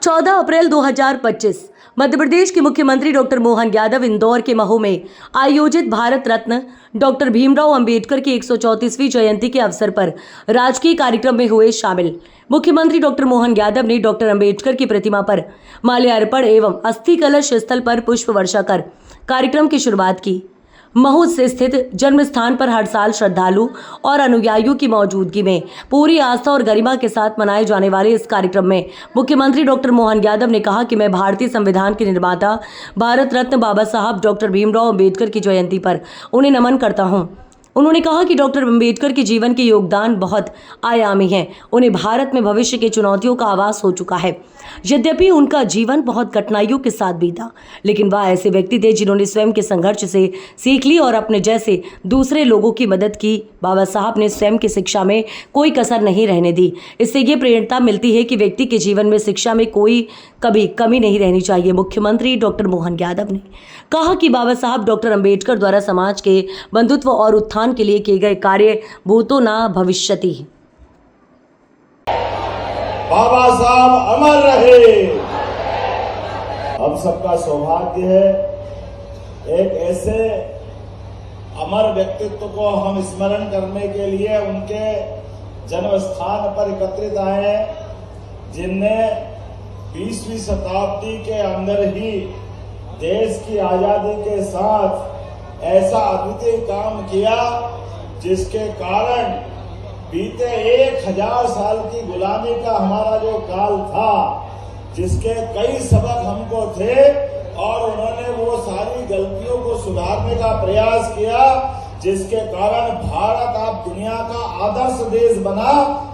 14 अप्रैल 2025 मध्य प्रदेश के मुख्यमंत्री डॉक्टर मोहन यादव इंदौर के महू में आयोजित भारत रत्न डॉक्टर भीमराव अंबेडकर की 134वीं जयंती के अवसर पर राजकीय कार्यक्रम में हुए शामिल। मुख्यमंत्री डॉक्टर मोहन यादव ने डॉक्टर अंबेडकर की प्रतिमा पर माल्यार्पण एवं अस्थि कलश स्थल पर पुष्प वर्षा कर कार्यक्रम की शुरुआत की। महू से स्थित जन्म स्थान पर हर साल श्रद्धालु और अनुयायियों की मौजूदगी में पूरी आस्था और गरिमा के साथ मनाए जाने वाले इस कार्यक्रम में मुख्यमंत्री डॉक्टर मोहन यादव ने कहा कि मैं भारतीय संविधान के निर्माता भारत रत्न बाबा साहब डॉक्टर भीमराव अंबेडकर की जयंती पर उन्हें नमन करता हूं। उन्होंने कहा कि डॉक्टर अंबेडकर के जीवन के योगदान बहुत आयामी हैं। उन्हें भारत में भविष्य की चुनौतियों का आभास हो चुका है। यद्यपि उनका जीवन बहुत कठिनाइयों के साथ बीता, लेकिन वह ऐसे व्यक्ति थे जिन्होंने स्वयं के संघर्ष से सीख ली और अपने जैसे दूसरे लोगों की मदद की। बाबा साहब ने स्वयं की शिक्षा में कोई कसर नहीं रहने दी। इससे ये प्रेरणा मिलती है कि व्यक्ति के जीवन में शिक्षा में कोई कभी कमी नहीं रहनी चाहिए। मुख्यमंत्री डॉक्टर मोहन यादव ने कहा कि बाबा साहब डॉक्टर अंबेडकर द्वारा समाज के बंधुत्व और उत्थान के लिए किए गए कार्य भूतो न भविष्यति। बाबा साहब अमर रहे। हम सबका सौभाग्य है एक ऐसे अमर व्यक्तित्व को हम स्मरण करने के लिए उनके जन्म स्थान पर एकत्रित आए, जिनने 20वीं शताब्दी के अंदर ही देश की आजादी के साथ ऐसा अद्वितीय काम किया जिसके कारण बीते 1000 साल की गुलामी का हमारा जो काल था, जिसके कई सबक हमको थे और उन्होंने वो सारी गलतियों को सुधारने का प्रयास किया, जिसके कारण भारत अब दुनिया का आदर्श देश बना।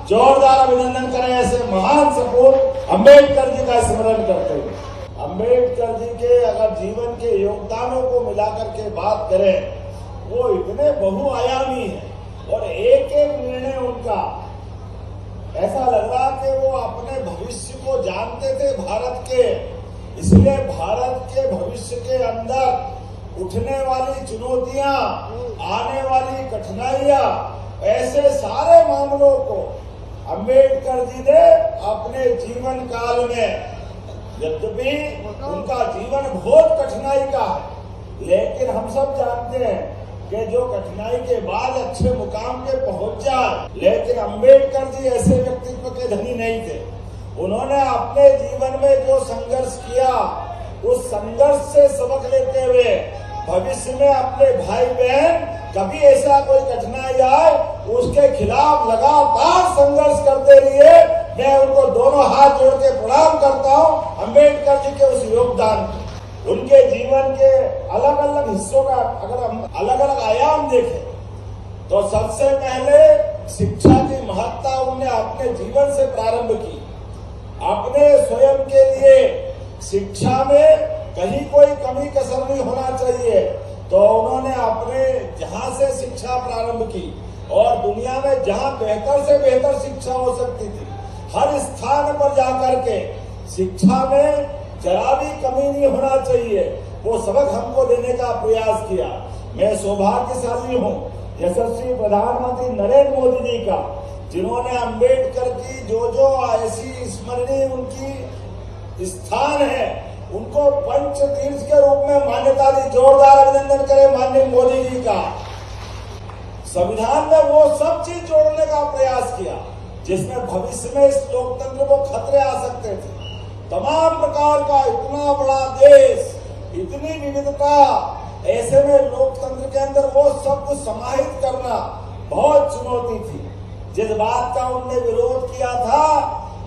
जोरदार अभिनंदन करें ऐसे महान सपूत अंबेडकर जी का स्मरण करते हुए। अंबेडकर जी के अगर जीवन के योगदानों को मिलाकर के बात करें, वो इतने बहुआयामी हैं और एक एक निर्णय उनका ऐसा लग रहा कि वो अपने भविष्य को जानते थे भारत के। इसलिए भारत के भविष्य के अंदर उठने वाली चुनौतियां, आने वाली कठिनाइयां, ऐसे सारे मामलों को अंबेडकर जी ने अपने जीवन काल में, यद्यपि उनका जीवन बहुत कठिनाई का है, लेकिन हम सब जानते हैं कि जो कठिनाई के बाद अच्छे मुकाम पे पहुंच जाए, लेकिन अंबेडकर जी ऐसे व्यक्तित्व के धनी नहीं थे। उन्होंने अपने जीवन में जो संघर्ष किया, उस संघर्ष से सबक लेते हुए भविष्य में अपने भाई बहन कभी ऐसा कोई कठिनाई आए, उसके खिलाफ लगातार संघर्ष करते रहिए। मैं उनको दोनों हाथ जोड़ के प्रणाम करता हूं अंबेडकर जी के उस योगदान, उनके जीवन के अलग अलग हिस्सों का अगर हम अलग अलग आयाम देखें तो सबसे पहले शिक्षा की महत्ता उन्होंने अपने जीवन से प्रारंभ की। अपने स्वयं के लिए शिक्षा में कहीं कोई कमी कसर नहीं होना चाहिए, तो उन्होंने अपने जहां से शिक्षा प्रारंभ की और दुनिया में जहां बेहतर से बेहतर शिक्षा हो सकती थी, हर स्थान पर जाकर के शिक्षा में जरा भी कमी नहीं होना चाहिए, वो सबक हमको देने का प्रयास किया। मैं सौभाग्यशाली हूँ यशस्वी प्रधानमंत्री नरेंद्र मोदी जी का, जिन्होंने अंबेडकर की जो ऐसी स्मरणीय उनकी स्थान है, उनको पंच तीर्थ के रूप में मान्यता दी। जोरदार अभिनंदन करें माननीय मोदी जी का। संविधान में वो सब चीज जोड़ने का प्रयास किया जिसमें भविष्य में इस लोकतंत्र को खतरे आ सकते थे। तमाम प्रकार का इतना बड़ा देश, इतनी विविधता, ऐसे में लोकतंत्र के अंदर वो सब कुछ समाहित करना बहुत चुनौती थी। जिस बात का उन्होंने विरोध किया था,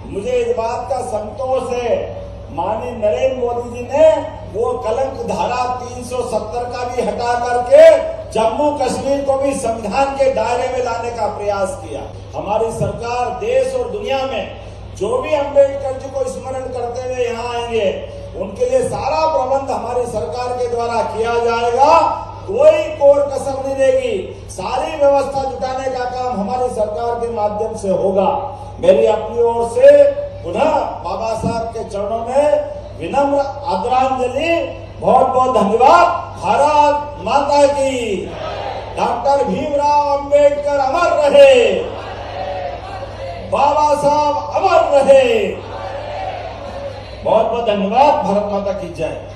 मुझे इस बात का संतोष है माननीय नरेंद्र मोदी जी ने वो कलंक धारा 370 का भी हटा करके जम्मू कश्मीर को भी संविधान के दायरे में लाने का प्रयास किया। हमारी सरकार देश और दुनिया में जो भी अंबेडकर जी को स्मरण करते हुए यहाँ आएंगे, उनके लिए सारा प्रबंध हमारी सरकार के द्वारा किया जाएगा। कोई कोर कसर नहीं रहेगी, सारी व्यवस्था जुटाने का काम हमारी सरकार के माध्यम से होगा। मेरी अपनी ओर से पुनः बाबा साहब के चरणों में विनम्र आदरांजलि। बहुत बहुत धन्यवाद। भारत माता की। डॉक्टर भीमराव अंबेडकर अमर रहे। बाबा साहब अमर रहे। बहुत बहुत धन्यवाद। भारत माता की जय।